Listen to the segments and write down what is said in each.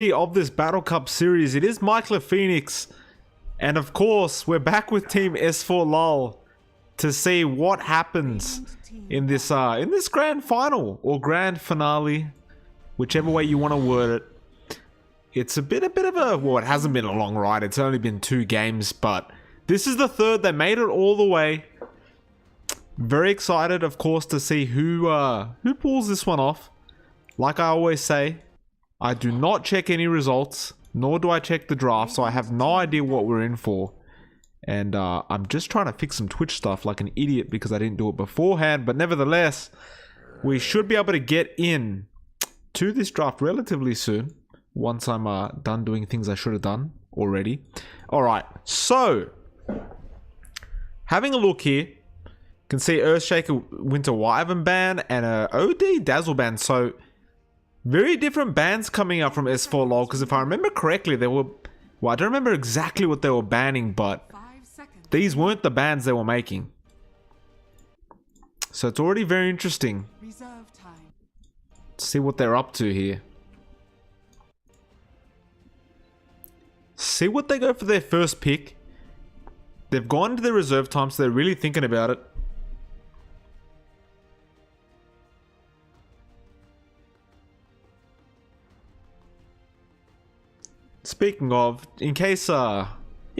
Of this Battle Cup series, it is Michael Phoenix, and of course we're back with Team S4 LOL to see what happens in this grand final or grand finale, whichever way you want to word it. It's a bit of a, well, it hasn't been a long ride, it's only been 2 games, but this is the third. They made it all the way. Very excited, of course, to see who pulls this one off. Like I always say, I do not check any results, nor do I check the draft, so I have no idea what we're in for. And I'm just trying to fix some Twitch stuff like an idiot because I didn't do it beforehand, but nevertheless, we should be able to get in to this draft relatively soon, once I'm done doing things I should have done already. Alright, so, having a look here, you can see Earthshaker Winter Wyvern ban and a OD Dazzle ban, so very different bans coming up from S4 LOL, because if I remember correctly, they were, well, I don't remember exactly what they were banning, but these weren't the bans they were making. So it's already very interesting to see what they're up to here. See what they go for their first pick. They've gone to their reserve time, so they're really thinking about it. Speaking of, in case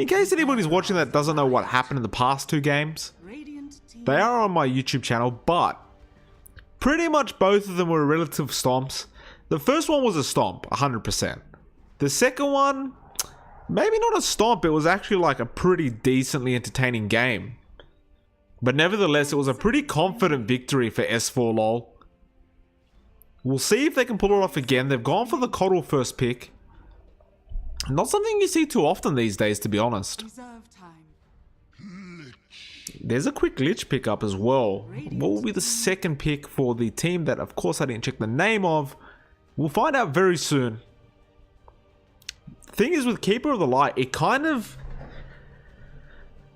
anybody's watching that doesn't know what happened in the past 2 games, they are on my YouTube channel, but pretty much both of them were relative stomps. The first one was a stomp, 100%. The second one, maybe not a stomp, it was actually like a pretty decently entertaining game. But nevertheless, it was a pretty confident victory for S4 LOL. We'll see if they can pull it off again. They've gone for the Coddle first pick. Not something you see too often these days, to be honest. There's a quick glitch pickup as well. What will be the second pick for the team that, of course, I didn't check the name of? We'll find out very soon. Thing is, with Keeper of the Light, it kind of,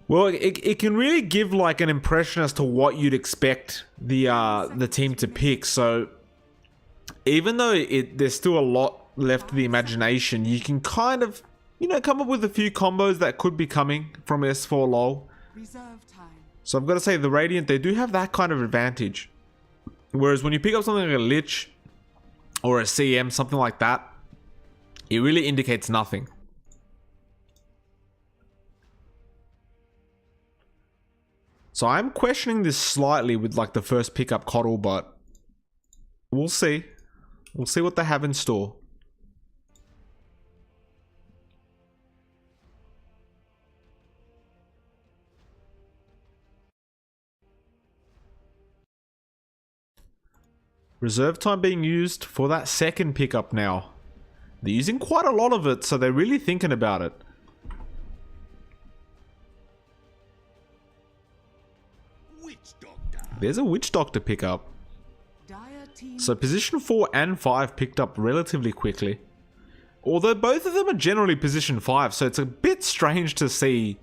well, it can really give like an impression as to what you'd expect the team to pick. So even though there's still a lot left to the imagination, you can kind of, you know, come up with a few combos that could be coming from S4 LOL. So I've got to say, the Radiant, they do have that kind of advantage. Whereas when you pick up something like a Lich or a CM, something like that, it really indicates nothing. So I'm questioning this slightly with like the first pickup Coddle, but we'll see. We'll see what they have in store. Reserve time being used for that second pickup now. They're using quite a lot of it, so they're really thinking about it. There's a Witch Doctor pickup. So position 4 and 5 picked up relatively quickly. Although both of them are generally position 5, so it's a bit strange to see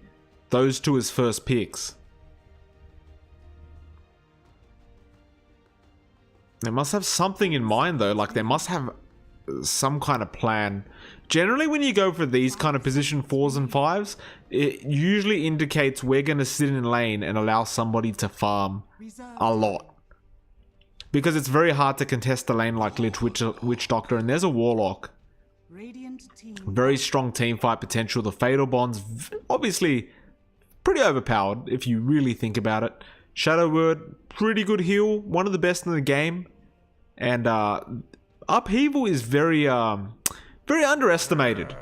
those 2 as first picks. They must have something in mind though, like they must have some kind of plan. Generally when you go for these kind of position 4s and 5s, it usually indicates we're going to sit in lane and allow somebody to farm a lot. Because it's very hard to contest the lane like Lich, Witch Doctor, and there's a Warlock. Very strong team fight potential. The Fatal Bond's obviously pretty overpowered if you really think about it. Shadow Word, pretty good heal, one of the best in the game. And Upheaval is very underestimated.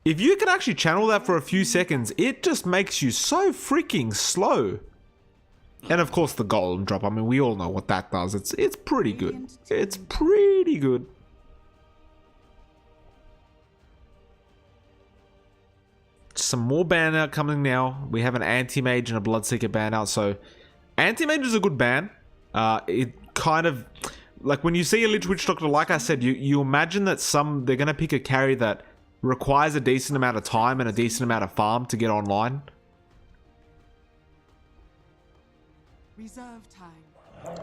If you can actually channel that for a few seconds, it just makes you so freaking slow. And of course the Golem drop, I mean we all know what that does. It's pretty good. It's pretty good. Some more ban out coming now. We have an Anti-Mage and a Bloodseeker ban out. So Anti-Mage is a good ban. It kind of, like when you see a Lich Witch Doctor, like I said, you imagine that they're going to pick a carry that requires a decent amount of time and a decent amount of farm to get online.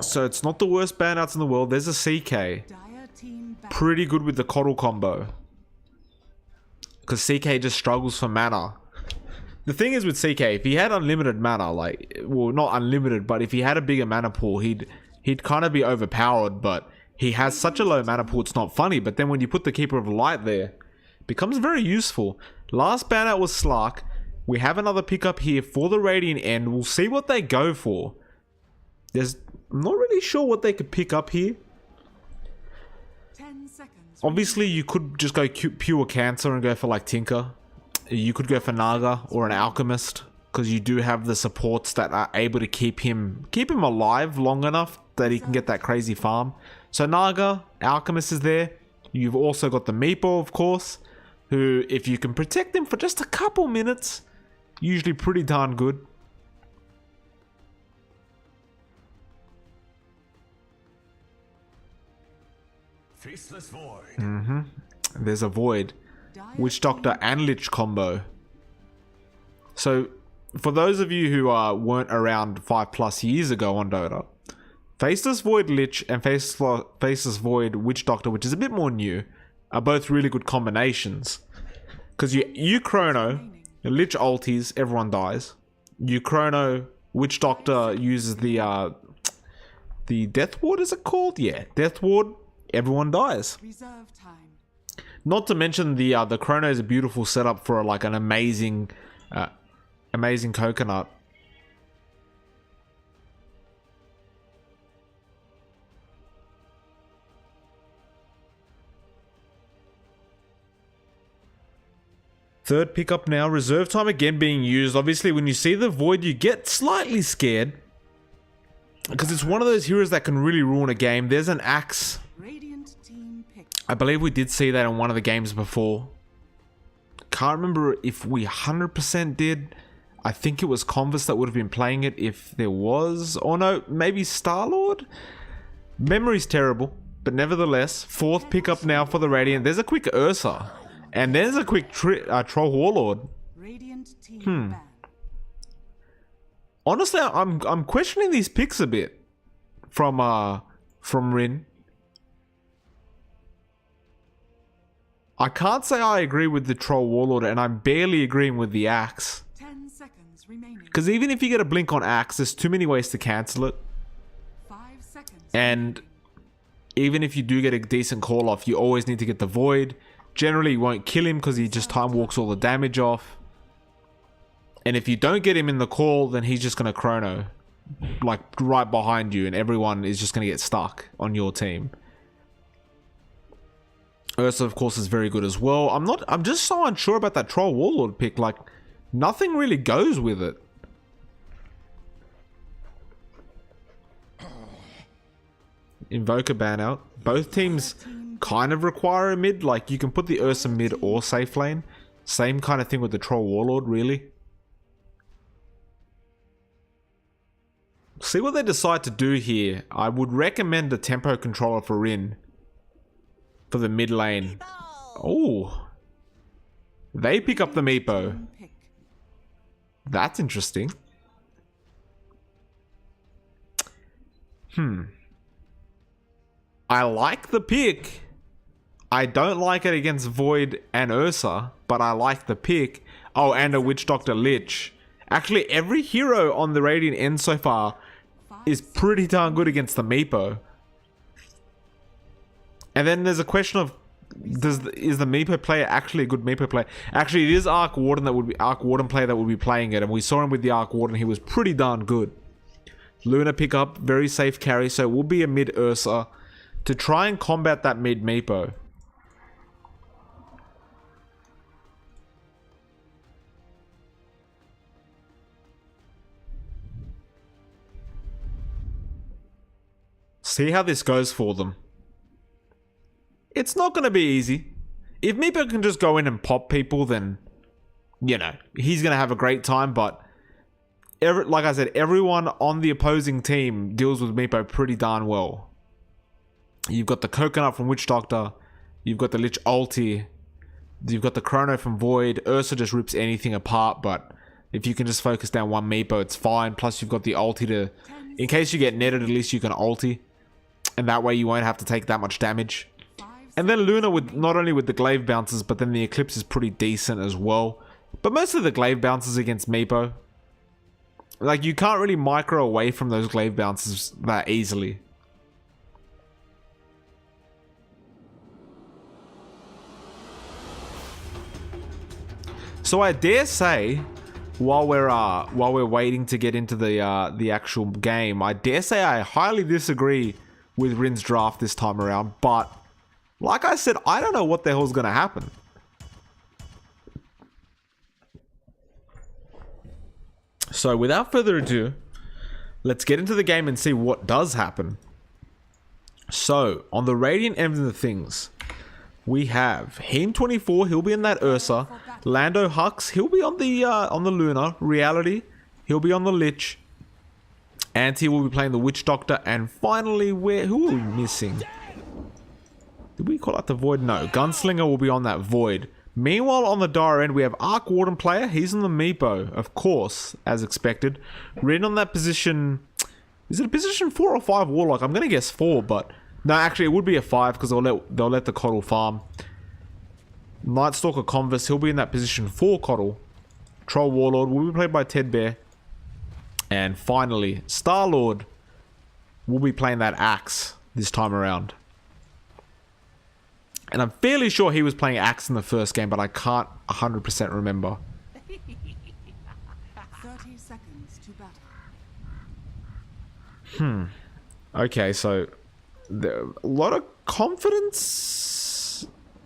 So it's not the worst ban outs in the world. There's a CK. pretty good with the Coddle combo. Because CK just struggles for mana. The thing is with CK, if he had unlimited mana, like, well, not unlimited, but if he had a bigger mana pool, he'd kind of be overpowered, but he has such a low mana pool, it's not funny. But then when you put the Keeper of Light there, it becomes very useful. Last ban out was Slark. We have another pickup here for the Radiant End. We'll see what they go for. I'm not really sure what they could pick up here. 10 seconds. Obviously, you could just go pure Cancer and go for like Tinker. You could go for Naga or an Alchemist, because you do have the supports that are able to keep him alive long enough that he can get that crazy farm. So Naga, Alchemist is there. You've also got the Meepo, of course, who, if you can protect him for just a couple minutes, usually pretty darn good. Faceless Void. There's a Void. Witch Doctor and Lich combo. So, for those of you who weren't around 5+ years ago on Dota, Faceless Void Lich and Faceless Void Witch Doctor, which is a bit more new, are both really good combinations. Because you chrono, Lich ulties, everyone dies. You chrono, Witch Doctor uses the Death Ward, is it called? Yeah, Death Ward, everyone dies. Reserve time. Not to mention the chrono is a beautiful setup for like an amazing coconut. Third pickup now, reserve time again being used. Obviously, when you see the Void, you get slightly scared because it's one of those heroes that can really ruin a game. There's an Axe. Radiant team pick. I believe we did see that in one of the games before. Can't remember if we 100% did. I think it was Converse that would have been playing it if there was. Or no, maybe Star-Lord? Memory's terrible. But nevertheless, fourth pickup now for the Radiant. There's a quick Ursa. And there's a quick Troll Warlord. Radiant team ban. Honestly, I'm questioning these picks a bit. From Rin. I can't say I agree with the Troll Warlord, and I'm barely agreeing with the Axe. 10 seconds remaining. Because even if you get a blink on Axe, there's too many ways to cancel it. 5 seconds. And even if you do get a decent call off, you always need to get the Void. Generally, you won't kill him because he just time walks all the damage off. And if you don't get him in the call, then he's just going to chrono. Like right behind you, and everyone is just going to get stuck on your team. Ursa, of course, is very good as well. I'm just so unsure about that Troll Warlord pick. Like, nothing really goes with it. Invoker ban out. Both teams kind of require a mid. Like, you can put the Ursa mid or safe lane. Same kind of thing with the Troll Warlord, really. See what they decide to do here. I would recommend a tempo controller for Rin. For the mid lane. Oh. They pick up the Meepo. That's interesting. I like the pick. I don't like it against Void and Ursa, but I like the pick. Oh, and a Witch Doctor Lich. Actually, every hero on the Radiant End so far is pretty darn good against the Meepo. And then there's a question of, is the Meepo player actually a good Meepo player? Actually, it is Arc Warden player that would be playing it, and we saw him with the Arc Warden. He was pretty darn good. Luna pickup, very safe carry, so it will be a mid Ursa to try and combat that mid Meepo. See how this goes for them. It's not going to be easy. If Meepo can just go in and pop people, then, you know, he's going to have a great time. But, like I said, everyone on the opposing team deals with Meepo pretty darn well. You've got the Coconut from Witch Doctor. You've got the Lich ulti. You've got the Chrono from Void. Ursa just rips anything apart, but if you can just focus down one Meepo, it's fine. Plus, you've got the ulti to... In case you get netted, at least you can ulti. And that way you won't have to take that much damage. And then Luna with not only with the glaive bounces, but then the Eclipse is pretty decent as well. But mostly the glaive bounces against Meepo. Like, you can't really micro away from those glaive bounces that easily. So I dare say, while we're waiting to get into the actual game, I dare say I highly disagree with Rin's draft this time around. But like I said, I don't know what the hell's gonna happen. So without further ado, let's get into the game and see what does happen. So on the Radiant end of the things, we have Heem24, he'll be in that Ursa. Lando Hux, he'll be on the Luna. Reality, he'll be on the Lich. Anti will be playing the Witch Doctor. And finally, who are we missing? Did we call out the Void? No, Gunslinger will be on that Void. Meanwhile, on the Dire end, we have Arc Warden player. He's on the Meepo, of course, as expected. Rin on that position. Is it a position 4 or 5 Warlock? I'm going to guess 4, but no, actually, it would be a 5 because they'll let the Coddle farm. Nightstalker Converse, he'll be in that position 4 Coddle. Troll Warlord will be played by Ted Bear. And finally, Star-Lord will be playing that Axe this time around. And I'm fairly sure he was playing Axe in the first game, but I can't 100% remember. 30 seconds to battle. Okay, so a lot of confidence?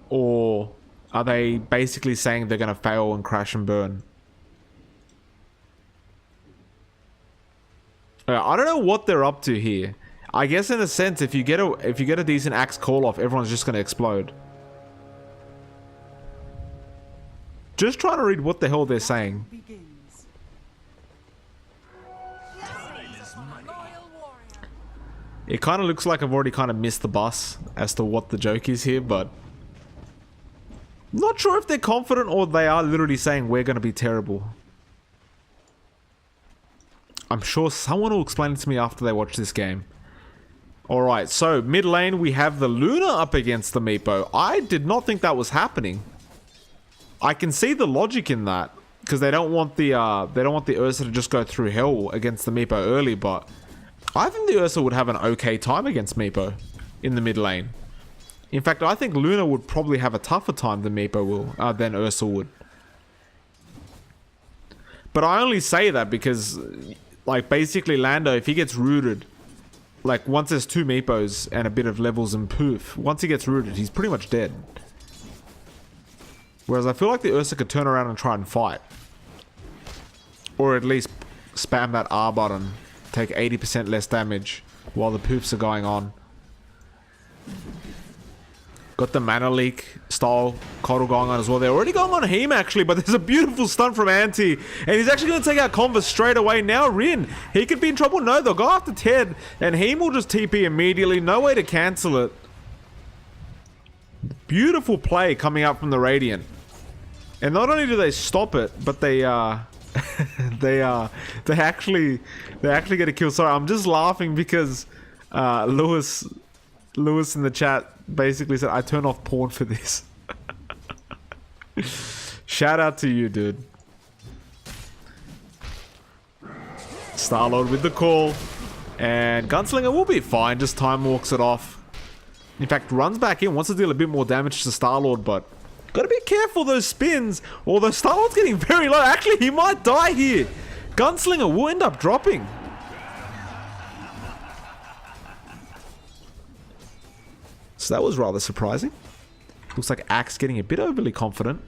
Or are they basically saying they're going to fail and crash and burn? I don't know what they're up to here. I guess in a sense, if you get a decent Axe call off, everyone's just going to explode. Just trying to read what the hell they're saying. Begins. It kind of looks like I've already kind of missed the bus as to what the joke is here, but not sure if they're confident or they are literally saying we're going to be terrible. I'm sure someone will explain it to me after they watch this game. Alright, so mid lane we have the Luna up against the Meepo. I did not think that was happening. I can see the logic in that, because they don't want the Ursa to just go through hell against the Meepo early, but I think the Ursa would have an okay time against Meepo in the mid lane. In fact, I think Luna would probably have a tougher time than Meepo will, than Ursa would. But I only say that because, like, basically Lando, if he gets rooted, like, once there's 2 Meepos and a bit of levels and poof, once he gets rooted, he's pretty much dead. Whereas I feel like the Ursa could turn around and try and fight. Or at least spam that R button, take 80% less damage while the poofs are going on. Got the mana leak style Coddle going on as well. They're already going on Heem actually, but there's a beautiful stun from Anti. And he's actually going to take out Converse straight away. Now Rin, he could be in trouble. No, they'll go after Ted. And Heem will just TP immediately. No way to cancel it. Beautiful play coming out from the Radiant. And not only do they stop it, but they actually get a kill. Sorry, I'm just laughing because Lewis in the chat basically said, I turn off porn for this. Shout out to you, dude. Star-Lord with the call. And Gunslinger will be fine, just time walks it off. In fact, runs back in, wants to deal a bit more damage to Star-Lord, but gotta be careful those spins. Although Star-Lord's getting very low. Actually, he might die here. Gunslinger will end up dropping. So that was rather surprising. Looks like Axe getting a bit overly confident.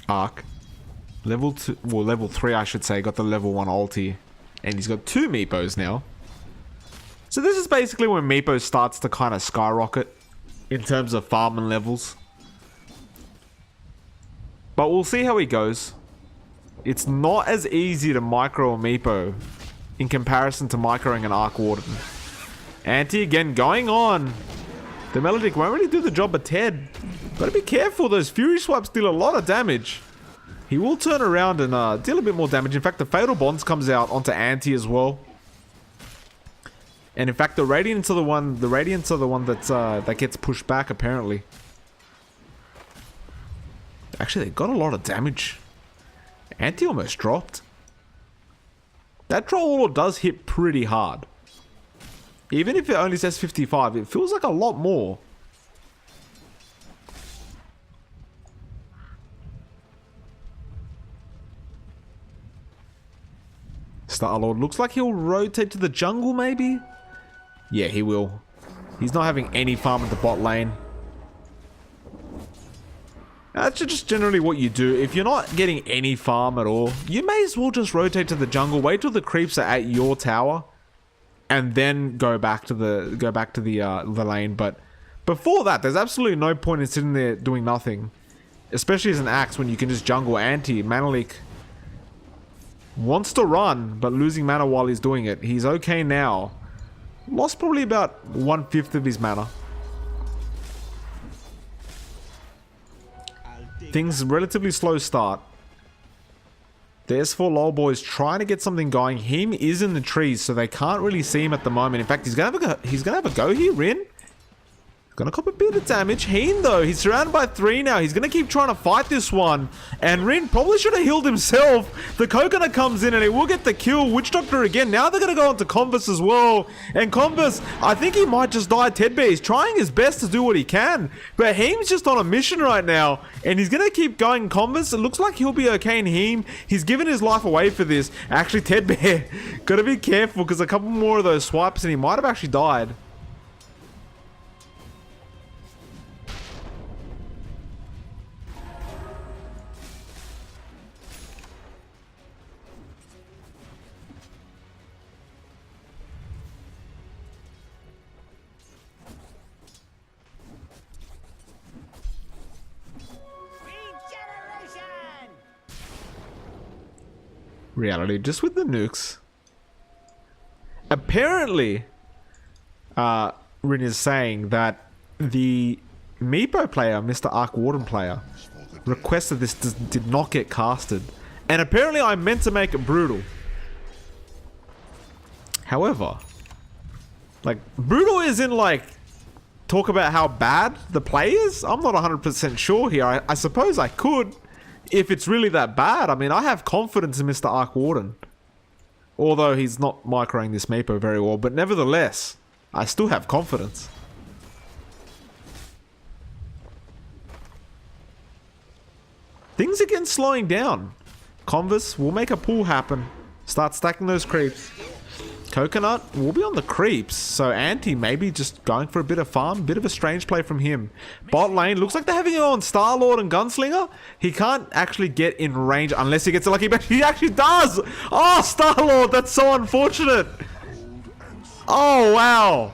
Arc. Level 2, well, level 3 I should say, got the level 1 ulti. And he's got 2 Meepos now. So this is basically when Meepo starts to kind of skyrocket in terms of farm and levels. But we'll see how he goes. It's not as easy to micro a Meepo in comparison to microing an Arc Warden. Anti again going on. The Melodic won't really do the job of Ted. Gotta be careful, those Fury Swipes deal a lot of damage. He will turn around and deal a bit more damage. In fact, the Fatal Bonds comes out onto Anti as well. And in fact, the Radiants are the one that's that gets pushed back apparently. Actually, they got a lot of damage. Anti almost dropped. That Troll does hit pretty hard. Even if it only says 55, it feels like a lot more. Star-Lord looks like he'll rotate to the jungle maybe? Yeah, he will. He's not having any farm at the bot lane. That's just generally what you do. If you're not getting any farm at all, you may as well just rotate to the jungle, wait till the creeps are at your tower, and then go back to the lane. But before that, there's absolutely no point in sitting there doing nothing. Especially as an Axe when you can just jungle Anti. Manalik wants to run, but losing mana while he's doing it. He's okay now. Lost probably about 1/5 of his mana. Things relatively slow start. The S4 lol boys trying to get something going. Him is in the trees, so they can't really see him at the moment. In fact, he's gonna have a go here, Rin. Gonna cop a bit of damage. Heen though, he's surrounded by 3 now. He's gonna keep trying to fight this one. And Rin probably should have healed himself. The coconut comes in and he will get the kill. Witch Doctor again. Now they're gonna go onto Converse as well. And Converse, I think he might just die. Tedbear, he's trying his best to do what he can. But Heem's just on a mission right now. And he's gonna keep going Converse. It looks like he'll be okay in Heem. He's given his life away for this. Actually, Tedbear, gotta be careful because a couple more of those swipes and he might have actually died. Reality, just with the nukes. Apparently, Rin is saying that the Meepo player, Mr. Arc Warden player, requested this did not get casted. And apparently I meant to make it brutal. However, like, brutal is in like, talk about how bad the play is? I'm not 100% sure here. I suppose I could. If it's really that bad. I mean, I have confidence in Mr. Arc Warden. Although he's not microing this Meepo very well. But nevertheless, I still have confidence. Things are getting slowing down. Converse will make a pull happen. Start stacking those creeps. Coconut will be on the creeps, so Anti maybe just going for a bit of farm. Bit of a strange play from him. Bot lane, looks like they're having it on Star-Lord and Gunslinger. He can't actually get in range unless he gets a lucky back. He actually does! Oh, Star-Lord, that's so unfortunate. Oh, wow.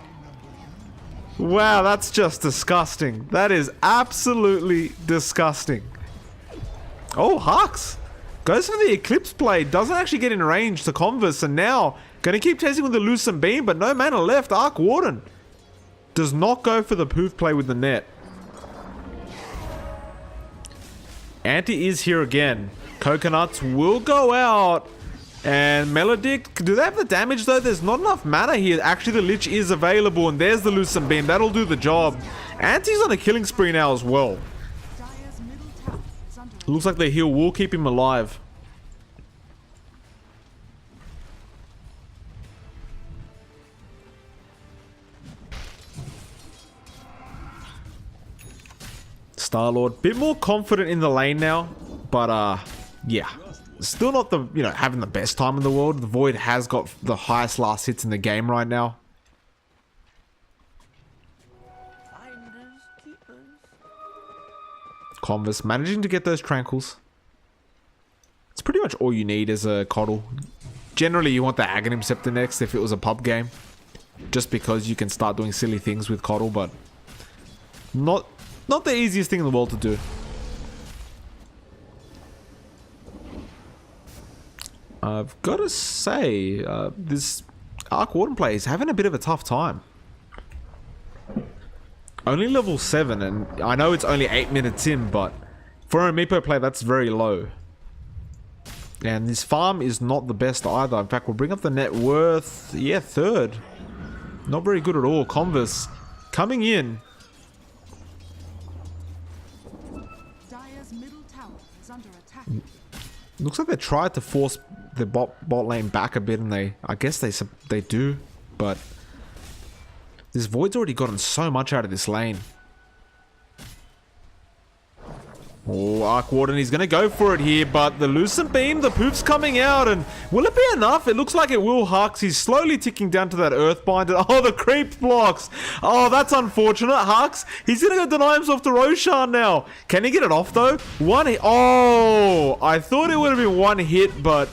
Wow, that's just disgusting. That is absolutely disgusting. Oh, Hux goes for the Eclipse Blade. Doesn't actually get in range to Converse, and now gonna keep chasing with the Lucent Beam, but no mana left. Arc Warden does not go for the poof play with the net. Anti is here again. Coconuts will go out. And Melodic, do they have the damage though? There's not enough mana here. Actually, the Lich is available, and there's the Lucent Beam. That'll do the job. Anti's on a killing spree now as well. Looks like the heal will keep him alive. Star-Lord, bit more confident in the lane now, but yeah, still not the, you know, having the best time in the world. The Void has got the highest last hits in the game right now. Converse managing to get those Tranquils. It's pretty much all you need as a Coddle. Generally, you want the Aghanim Scepter next if it was a pub game, just because you can start doing silly things with Coddle, but not the easiest thing in the world to do. I've got to say, this Arc Warden player is having a bit of a tough time. Only level 7, and I know it's only 8 minutes in, but for a Meepo play, that's very low. And this farm is not the best either. In fact, we'll bring up the net worth. Yeah, 3rd. Not very good at all. Converse coming in. Dire's middle tower is under attack. Looks like they tried to force the bot lane back a bit, and I guess they do, but this Void's already gotten so much out of this lane. Oh, Arc Warden, he's going to go for it here, but the Lucent Beam, the poof's coming out, and will it be enough? It looks like it will, Hux. He's slowly ticking down to that Earthbind. Oh, the creep blocks. Oh, that's unfortunate, Hux. He's going to go deny himself to Roshan now. Can he get it off, though? One hit. Oh, I thought it would have been one hit, but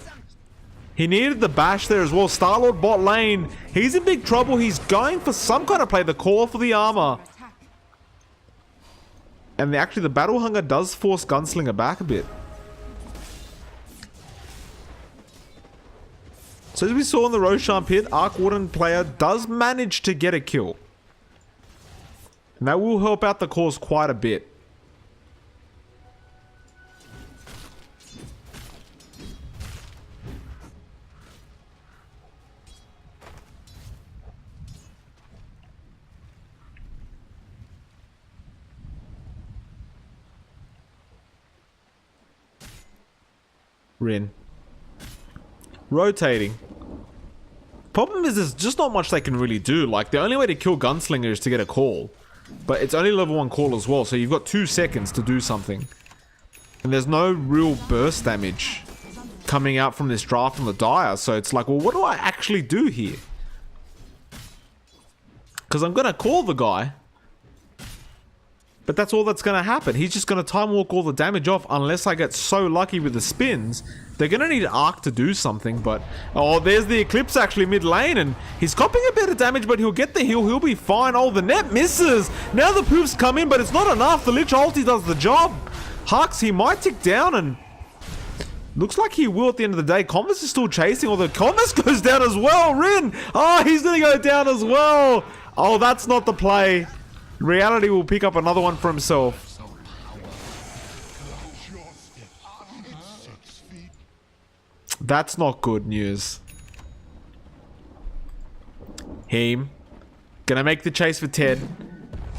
he needed the bash there as well. Star-Lord bot lane. He's in big trouble. He's going for some kind of play. The call for the armor. And actually, the Battle Hunger does force Gunslinger back a bit. So as we saw in the Roshan pit, Arc Warden player does manage to get a kill. And that will help out the cause quite a bit. Rin. Rotating. Problem is there's just not much they can really do. Like, the only way to kill Gunslinger is to get a call. But it's only level 1 call as well, so you've got 2 seconds to do something. And there's no real burst damage coming out from this draft from the Dire, so it's like, well, what do I actually do here? Because I'm going to call the guy. But that's all that's going to happen. He's just going to time walk all the damage off unless I get so lucky with the spins. They're going to need Arc to do something, but... Oh, there's the Eclipse actually mid lane, and he's copying a bit of damage, but he'll get the heal. He'll be fine. Oh, the net misses. Now the poofs come in, but it's not enough. The Lich ulti does the job. Hux, he might tick down, and... Looks like he will at the end of the day. Converse is still chasing, although Converse goes down as well. Rin! Oh, he's going to go down as well. Oh, that's not the play. Reality will pick up another one for himself. That's not good news. Heem. Gonna make the chase for Ted.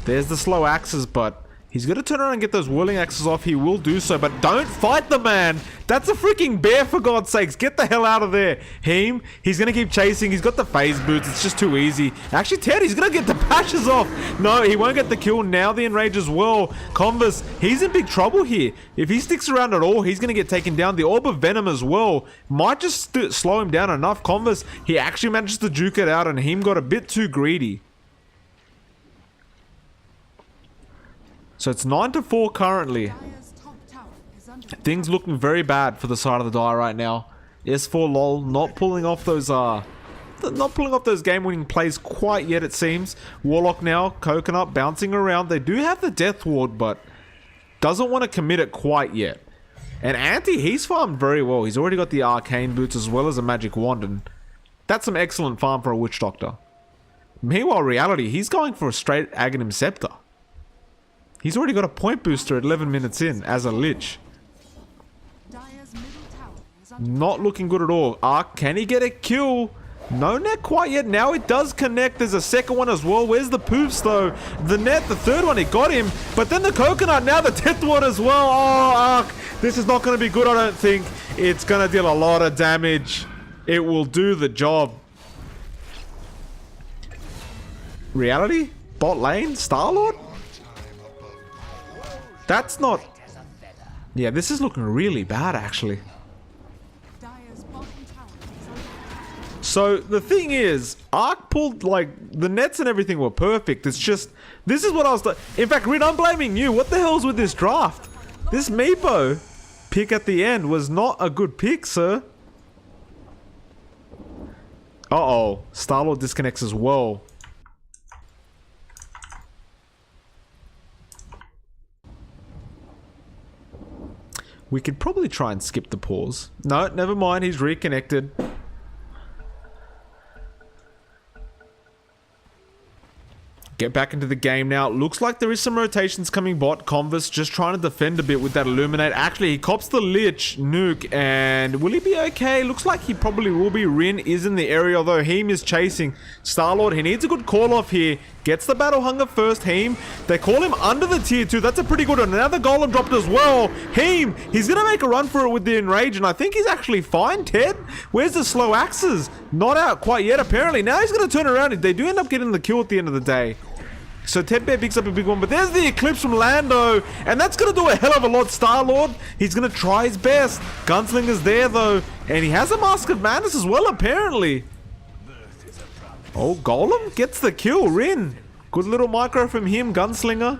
There's the slow axes, but he's gonna turn around and get those whirling axes off. He will do so, but don't fight the man. That's a freaking bear, for God's sakes. Get the hell out of there. Heem, he's gonna keep chasing. He's got the phase boots. It's just too easy. Actually, Ted, he's gonna get the bashes off. No, he won't get the kill. Now the enrage as well. Converse, he's in big trouble here. If he sticks around at all, he's gonna get taken down. The Orb of Venom as well might just slow him down enough. Converse, he actually manages to juke it out, and Heem got a bit too greedy. So it's 9-4 currently. Things looking very bad for the side of the Dire right now. S4 lol not pulling off those game-winning plays quite yet, it seems. Warlock now, Coconut bouncing around. They do have the Death Ward, but doesn't want to commit it quite yet. And Anti, he's farmed very well. He's already got the Arcane Boots as well as a Magic Wand, and that's some excellent farm for a Witch Doctor. Meanwhile, Reality, he's going for a straight Aghanim Scepter. He's already got a point booster at 11 minutes in as a Lich. Not looking good at all. Arc, can he get a kill? No net quite yet. Now it does connect. There's a second one as well. Where's the poofs though? The net, the third one, it got him. But then the Coconut, now the 10th one as well. Oh, Arc, this is not going to be good, I don't think. It's going to deal a lot of damage. It will do the job. Reality? Bot lane? Star-Lord? That's not... Yeah, this is looking really bad, actually. So, the thing is, Arc pulled, like, the nets and everything were perfect. It's just, this is what I was... In fact, Rin, I'm blaming you. What the hell's with this draft? This Meepo pick at the end was not a good pick, sir. Uh-oh. Star-Lord disconnects as well. We could probably try and skip the pause. No, never mind. He's reconnected. Get back into the game now. Looks like there is some rotations coming bot. Converse just trying to defend a bit with that Illuminate. Actually, he cops the Lich nuke, and will he be okay? Looks like he probably will be. Rin is in the area, although Heem is chasing Star-Lord. He needs a good call-off here. Gets the Battle Hunger first, Heem. They call him under the tier 2. That's a pretty good one. Now the Golem dropped as well. Heem, he's going to make a run for it with the Enrage, and I think he's actually fine. Ted, where's the slow axes? Not out quite yet, apparently. Now he's going to turn around. They do end up getting the kill at the end of the day. So Ted Bear picks up a big one, but there's the Eclipse from Lando, and that's going to do a hell of a lot. Star-Lord, he's going to try his best. Gunslinger's there, though, and he has a Mask of Madness as well, apparently. Oh, Golem gets the kill. Rin, good little micro from him. Gunslinger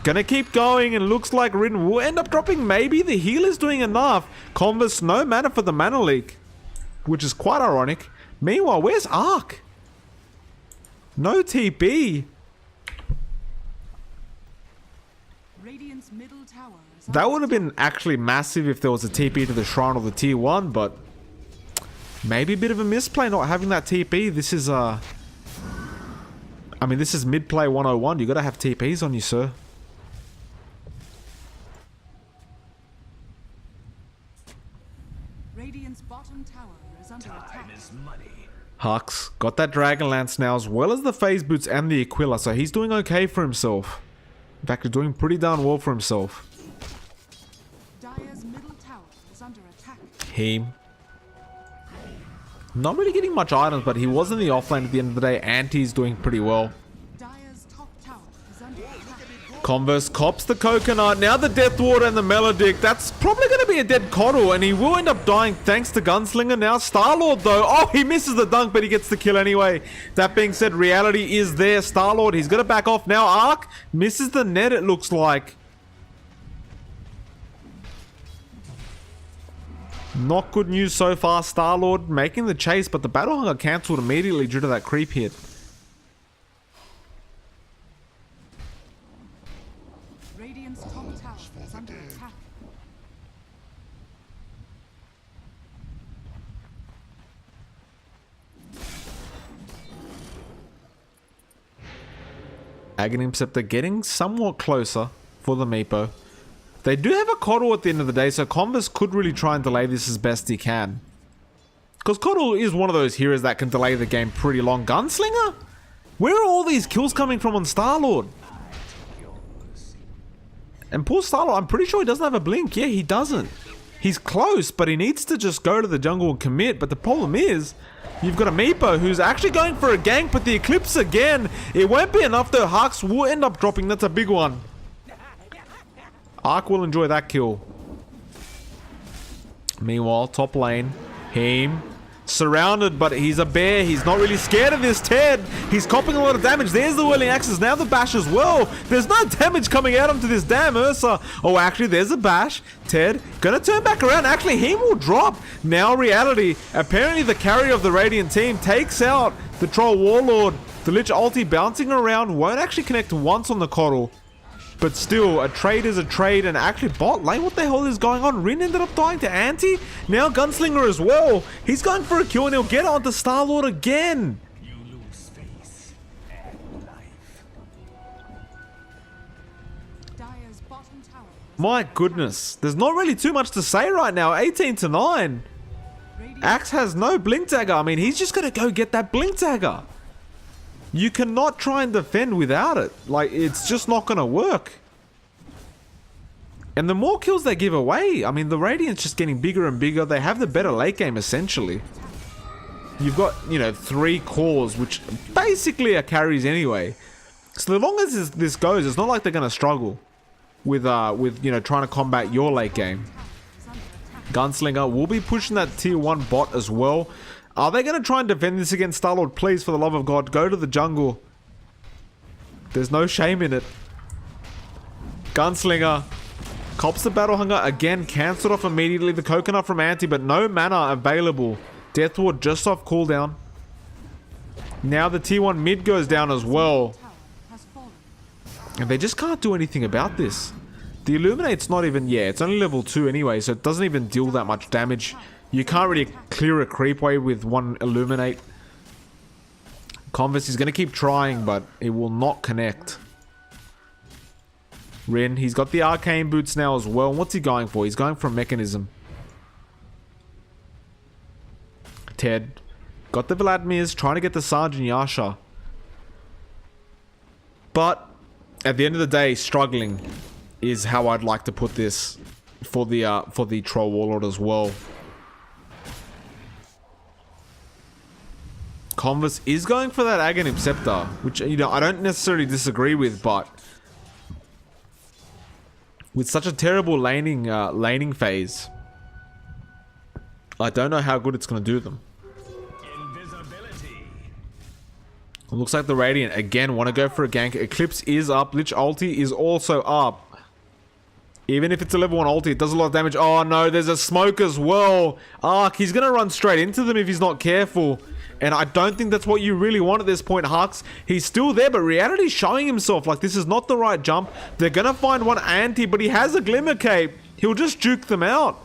gonna keep going, and looks like Rin will end up dropping. Maybe the heal is doing enough. Converse, no mana for the mana leak, which is quite ironic. Meanwhile, where's Ark? No TP. Radiant's middle tower is That would have been actually massive if there was a TP to the Shrine or the tier 1, but maybe a bit of a misplay not having that TP. This is I mean, this is mid-play 101. You gotta have TPs on you, sir. Radiant's bottom tower is under attack. Time is money. Hux got that Dragonlance now, as well as the Phase Boots and the Aquila, so he's doing okay for himself. In fact, he's doing pretty darn well for himself. Dire's middle tower is under attack. Heem. Not really getting much items, but he was in the offlane at the end of the day. Anti's doing pretty well. Dire's top tower is under attack. Converse cops the Coconut. Now the Death Ward and the Melodic. That's probably going to be a dead Coddle, and he will end up dying thanks to Gunslinger. Now Star-Lord, though. Oh, he misses the dunk, but he gets the kill anyway. That being said, reality is there. Star-Lord, he's going to back off now. Ark misses the net, it looks like. Not good news so far. Star-Lord making the chase, but the Battle Hunger cancelled immediately due to that creep hit. Radiant's top tower is under attack. Aghanim Scepter getting somewhat closer for the Meepo. They do have a Coddle at the end of the day, so Converse could really try and delay this as best he can. Because Coddle is one of those heroes that can delay the game pretty long. Gunslinger? Where are all these kills coming from on Star-Lord? And poor Star-Lord, I'm pretty sure he doesn't have a blink. Yeah, he doesn't. He's close, but he needs to just go to the jungle and commit. But the problem is, you've got a Meepo who's actually going for a gank, but the Eclipse again. It won't be enough though. Hux will end up dropping. That's a big one. Ark will enjoy that kill. Meanwhile, top lane, Heem surrounded, but he's a bear. He's not really scared of this. Ted, he's copping a lot of damage. There's the Whirling Axes. Now the bash as well. There's no damage coming out onto this damn Ursa. Oh, actually, there's a bash. Ted gonna turn back around. Actually, Heem will drop. Now reality. Apparently, the carrier of the Radiant team takes out the Troll Warlord. The Lich ulti bouncing around. Won't actually connect once on the Coddle. But still, a trade is a trade, and actually bot lane, what the hell is going on? Rin ended up dying to Anti, now Gunslinger as well. He's going for a kill and he'll get onto Star-Lord again. You lose face and life. Dire's bottom tower is My goodness, there's not really too much to say right now. 18 to 9. Axe has no blink dagger. I mean, he's just gonna go get that blink dagger. You cannot try and defend without it. Like, it's just not going to work. And the more kills they give away, I mean, the Radiant's just getting bigger and bigger. They have the better late game, essentially. You've got, you know, 3 cores, which basically are carries anyway. So, as long as this goes, it's not like they're going to struggle with, you know, trying to combat your late game. Gunslinger will be pushing that tier 1 bot as well. Are they going to try and defend this against Star-Lord? Please, for the love of God, go to the jungle. There's no shame in it. Gunslinger cops the Battle Hunger again, cancelled off immediately. The Coconut from Anti, but no mana available. Death Ward just off cooldown. Now the tier 1 mid goes down as well. tower has fallen. And they just can't do anything about this. The Illuminate's not even, yeah, it's only level 2 anyway, so it doesn't even deal that much damage. You can't really clear a creep wave with one Illuminate. Converse is going to keep trying, but it will not connect. Rin, he's got the arcane boots now as well. What's he going for? He's going for a mechanism. Ted, got the Vladimirs, trying to get the Sarge and Yasha. But, at the end of the day, struggling is how I'd like to put this for the Troll Warlord as well. Converse is going for that Aghanim Scepter, which, you know, I don't necessarily disagree with, but with such a terrible laning phase, I don't know how good it's going to do them. It looks like the Radiant again want to go for a gank. Eclipse is up. Lich ulti is also up. Even if it's a level 1 ulti, it does a lot of damage. Oh no, there's a smoke as well. Ark, he's going to run straight into them if he's not careful. And I don't think that's what you really want at this point, Hux. He's still there, but Reality's showing himself like this is not the right jump. They're going to find one anti, but he has a Glimmer Cape. He'll just juke them out.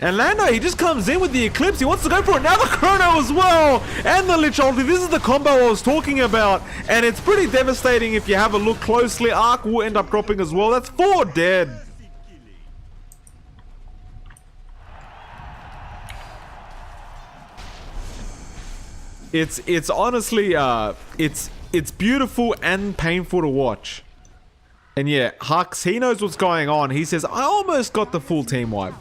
And Lando, he just comes in with the Eclipse. He wants to go for another Chrono as well. And the Lich ulti. This is the combo I was talking about. And it's pretty devastating if you have a look closely. Ark will end up dropping as well. That's 4 dead. It's honestly, it's beautiful and painful to watch. And yeah, Hux, he knows what's going on. He says, I almost got the full team wipe.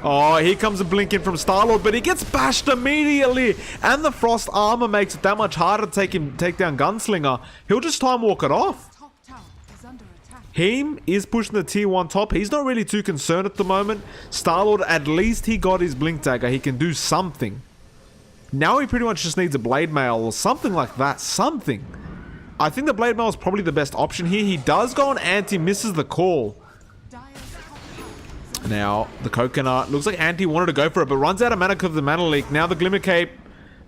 Oh, here comes a blink in from Star-Lord, but he gets bashed immediately. And the Frost armor makes it that much harder to take down Gunslinger. He'll just time walk it off. Heem is pushing the tier 1 top. He's not really too concerned at the moment. Star-Lord, at least he got his Blink Dagger. He can do something. Now he pretty much just needs a Blade Mail or something like that. Something. I think the Blade Mail is probably the best option here. He does go on anti, misses the call. Now, the Coconut, looks like Anti wanted to go for it, but runs out of mana because of the Mana Leak. Now the Glimmer Cape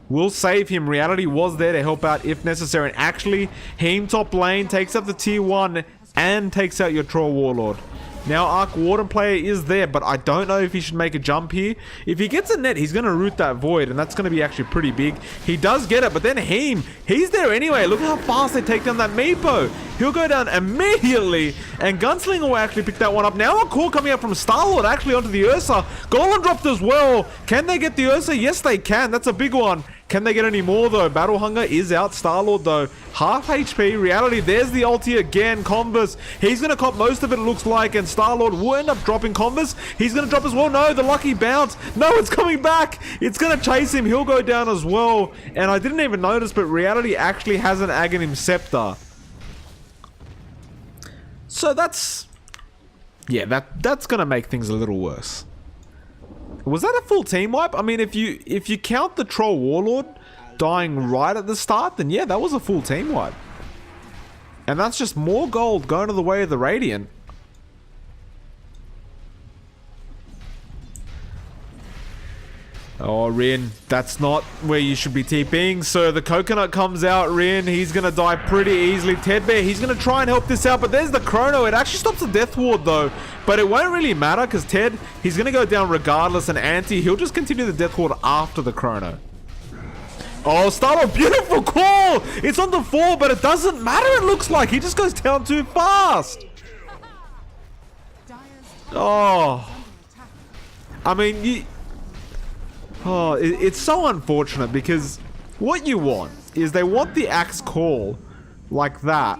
will save him. Reality was there to help out if necessary. And actually, Heem top lane takes up the tier 1 and takes out your Troll Warlord. Now Arc Warden player is there, but I don't know if he should make a jump here. If he gets a net, he's going to root that Void, and that's going to be actually pretty big. He does get it, but then Heem, he's there anyway. Look how fast they take down that Meepo. He'll go down immediately, and Gunslinger will actually pick that one up. Now a call coming out from Star-Lord actually onto the Ursa. Golem dropped as well. Can they get the Ursa? Yes, they can. That's a big one. Can they get any more though? Battle Hunger is out. Star-Lord though, half HP. Reality, there's the ulti again. Converse, he's going to cop most of it, looks like, and Star-Lord will end up dropping Converse. He's going to drop as well. No, the lucky bounce. No, it's coming back. It's going to chase him. He'll go down as well. And I didn't even notice, but Reality actually has an Aghanim Scepter. So that's... yeah, that's going to make things a little worse. Was that a full team wipe? I mean, if you count the Troll Warlord dying right at the start, then yeah, that was a full team wipe. And that's just more gold going to the way of the Radiant. Oh, Rin, that's not where you should be TPing. So the Coconut comes out, Rin, he's going to die pretty easily. Tedbear, he's going to try and help this out, but there's the Chrono. It actually stops the Death Ward though, but it won't really matter because Ted, he's going to go down regardless, and Anti, he'll just continue the Death Ward after the Chrono. Oh, Star-Lord, beautiful call! It's on the 4, but it doesn't matter, it looks like. He just goes down too fast. Oh. I mean, oh, it's so unfortunate because what you want is they want the Axe Call like that,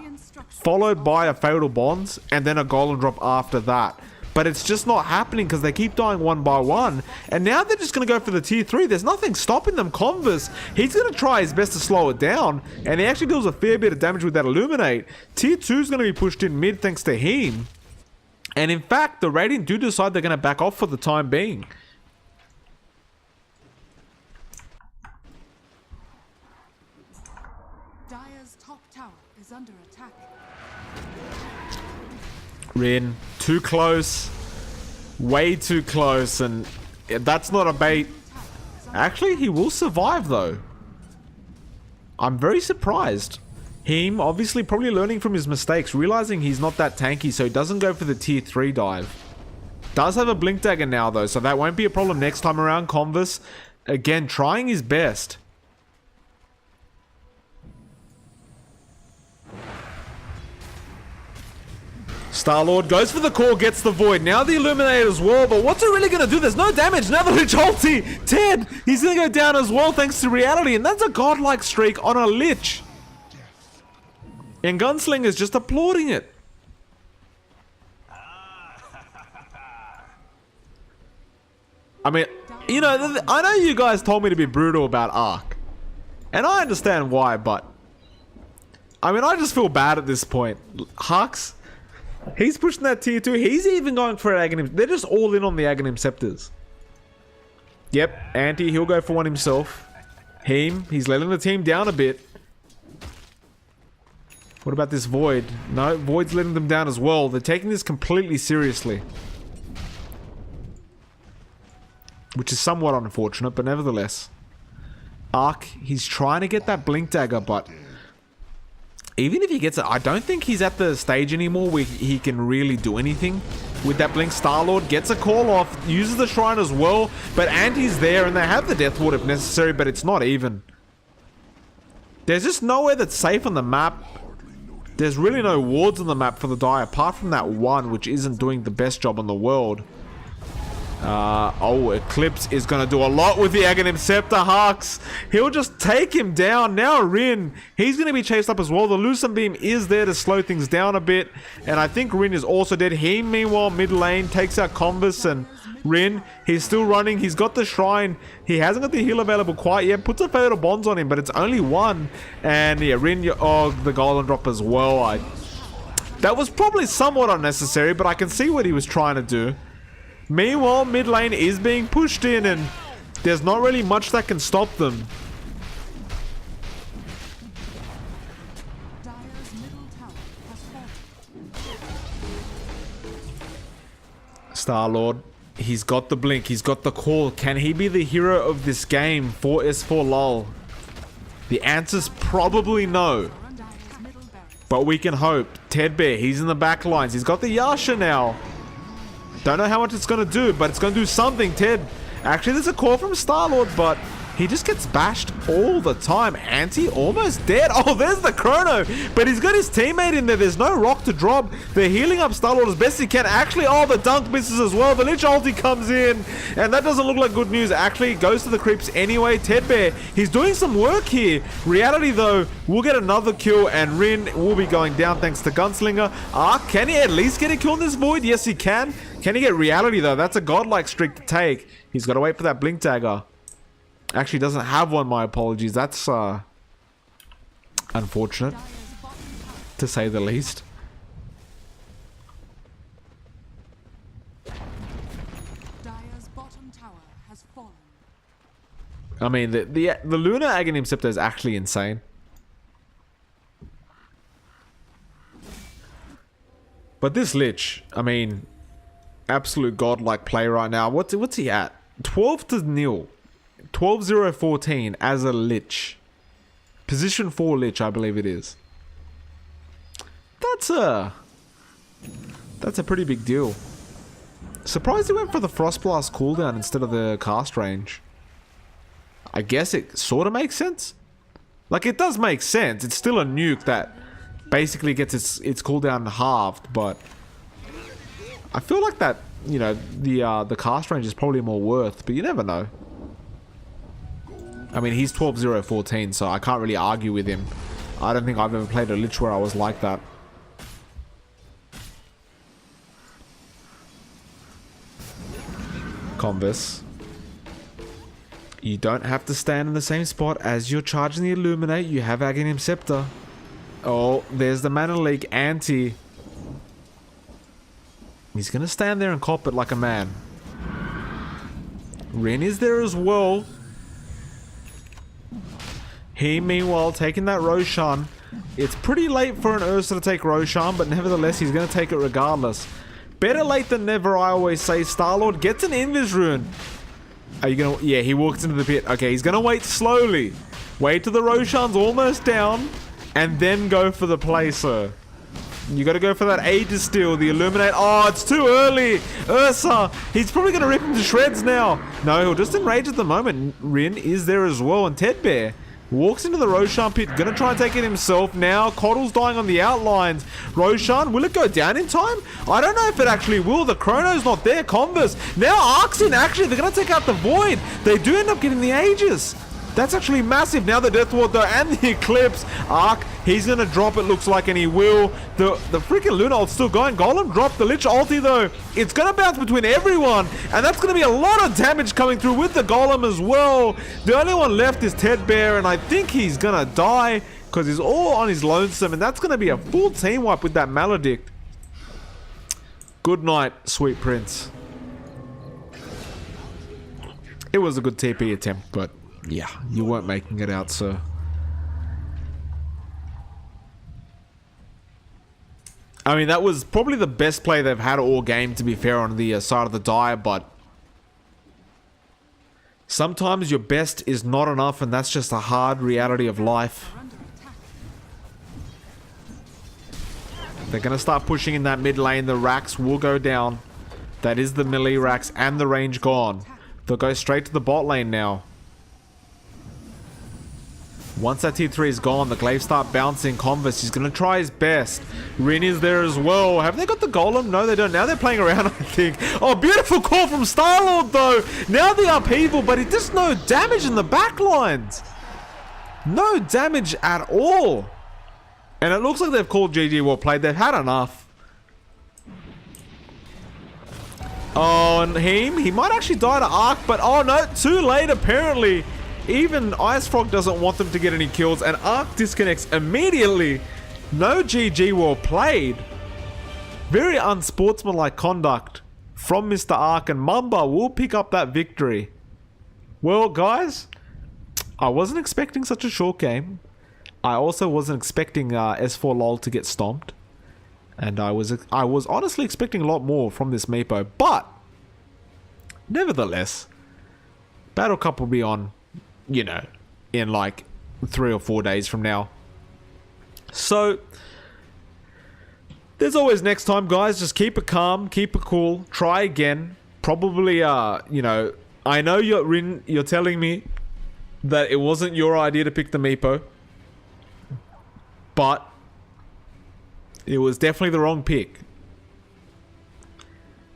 followed by a Fatal Bonds and then a Golem Drop after that. But it's just not happening because they keep dying one by one. And now they're just going to go for the tier 3. There's nothing stopping them. Converse, he's going to try his best to slow it down. And he actually deals a fair bit of damage with that Illuminate. Tier 2 is going to be pushed in mid thanks to him. And in fact, the Radiant do decide they're going to back off for the time being. Dire's top tower is under attack. Rin, too close. Way too close, and that's not a bait. Actually, he will survive though. I'm very surprised. Him, obviously probably learning from his mistakes, realizing he's not that tanky, so he doesn't go for the tier 3 dive. Does have a Blink Dagger now though, so that won't be a problem next time around. Converse, again, trying his best. Star-Lord goes for the core, gets the void. Now the Illuminate as well, but what's it really going to do? There's no damage. Now the Lich ulti. Ted, he's going to go down as well thanks to reality, and that's a godlike streak on a Lich. And Gunslinger's just applauding it. I mean, you know, I know you guys told me to be brutal about Ark. And I understand why, but... I mean, I just feel bad at this point. Hux, he's pushing that tier 2. He's even going for an Aghanim. They're just all in on the Aghanim Scepters. Yep, Anti, he'll go for one himself. Heem, he's letting the team down a bit. What about this Void? No, Void's letting them down as well. They're taking this completely seriously. Which is somewhat unfortunate, but nevertheless. Ark, he's trying to get that Blink Dagger, but... even if he gets it, I don't think he's at the stage anymore where he can really do anything with that Blink. Star-Lord gets a call off, uses the Shrine as well, but Anti's there and they have the Death Ward if necessary, but it's not even. There's just nowhere that's safe on the map. There's really no wards on the map for the die apart from that one, which isn't doing the best job in the world. Oh, Eclipse is going to do a lot with the Aghanim Scepter. Hux, he'll just take him down. Now Rin, he's going to be chased up as well. The Lucent Beam is there to slow things down a bit. And I think Rin is also dead. He, meanwhile, mid lane, takes out Converse and Rin. He's still running. He's got the Shrine. He hasn't got the heal available quite yet. Puts a Fatal Bonds on him, but it's only one. And yeah, Rin, oh, the Golden Drop as well. That was probably somewhat unnecessary, but I can see what he was trying to do. Meanwhile, mid lane is being pushed in and there's not really much that can stop them. Star-Lord, he's got the blink, he's got the call. Can he be the hero of this game for S4 LOL? The answer's probably no. But we can hope. Ted Bear, he's in the back lines. He's got the Yasha now. Don't know how much it's going to do, but it's going to do something, Ted. Actually, there's a call from Star-Lord, but he just gets bashed all the time. Anti almost dead. Oh, there's the Chrono. But he's got his teammate in there. There's no rock to drop. They're healing up Star-Lord as best he can. Actually, oh, the dunk misses as well. The Lich ulti comes in, and that doesn't look like good news. Actually, goes to the creeps anyway. Ted Bear, he's doing some work here. Reality, though, will get another kill, and Rin will be going down thanks to Gunslinger. Can he at least get a kill in this Void? Yes, he can. Can he get Reality, though? That's a godlike streak to take. He's got to wait for that Blink Dagger. Actually doesn't have one, my apologies. That's unfortunate, to say the least. Dire's bottom tower has fallen. I mean, the Lunar Aghanim Scepter is actually insane. But this Lich, I mean, absolute godlike play right now. What's he at? 12-0. 12-0-14 as a Lich. Position 4 Lich, I believe it is. That's a pretty big deal. Surprised he went for the Frost Blast cooldown instead of the cast range. I guess it sort of makes sense. Like, it does make sense. It's still a nuke that basically gets its cooldown halved, but I feel like that, you know, the cast range is probably more worth, but you never know. I mean, he's 12-0-14, so I can't really argue with him. I don't think I've ever played a Lich where I was like that. Converse. You don't have to stand in the same spot as you're charging the Illuminate. You have Aghanim Scepter. Oh, there's the Mana Leak Anti. He's going to stand there and cop it like a man. Rin is there as well. He, meanwhile, taking that Roshan. It's pretty late for an Ursa to take Roshan, but nevertheless, he's going to take it regardless. Better late than never, I always say. Star-Lord gets an Invis Rune. Are you going to... yeah, he walks into the pit. Okay, he's going to wait slowly. Wait till the Roshan's almost down, and then go for the play, sir. You got to go for that Aegis steal, the Illuminate. Oh, it's too early. Ursa, he's probably going to rip him to shreds now. No, he'll just enrage at the moment. Rin is there as well, and Ted Bear. Walks into the Roshan pit, gonna try and take it himself now. Coddle's dying on the outlines. Roshan, will it go down in time? I don't know if it actually will. The Chrono's not there. Converse. Now Ark's in. Actually, they're gonna take out the Void. They do end up getting the Aegis. That's actually massive. Now the Death Ward though, and the Eclipse. Ark, he's gonna drop it, looks like, and he will. The freaking Luna ult's still going. Golem dropped the Lich ulti though. It's gonna bounce between everyone, and that's gonna be a lot of damage coming through with the Golem as well. The only one left is Tedbear, and I think he's gonna die because he's all on his lonesome, and that's gonna be a full team wipe with that Maledict. Good night, sweet prince. It was a good TP attempt, but yeah, you weren't making it out, sir. I mean, that was probably the best play they've had all game, to be fair, on the side of the Dire, but sometimes your best is not enough, and that's just a hard reality of life. They're going to start pushing in that mid lane. The racks will go down. That is the melee racks and the range gone. They'll go straight to the bot lane now. Once that tier 3 is gone, the Glaive start bouncing. Converse, he's going to try his best. Rin is there as well. Have they got the Golem? No, they don't. Now they're playing around, I think. Oh, beautiful call from Starlord, though. Now the upheaval, but it does no damage in the backlines. No damage at all. And it looks like they've called GG well played. They've had enough. Oh, and he might actually die to Arc, but oh no, too late apparently. Even Ice Frog doesn't want them to get any kills, and Arc disconnects immediately. No GG well played. Very unsportsmanlike conduct from Mr. Arc, and Mamba will pick up that victory. Well, guys, I wasn't expecting such a short game. I also wasn't expecting S4 LOL to get stomped. And I was honestly expecting a lot more from this Meepo. But, nevertheless, Battle Cup will be on, you know, in like 3 or 4 days from now. So, there's always next time, guys. Just keep it calm, keep it cool, try again. Probably, you know, I know you're telling me that it wasn't your idea to pick the Meepo. But it was definitely the wrong pick.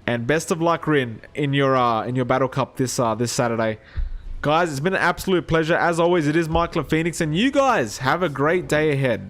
And best of luck, Rin, in your Battle Cup this Saturday. Guys, it's been an absolute pleasure. As always, it is Michael Phoenix, and you guys have a great day ahead.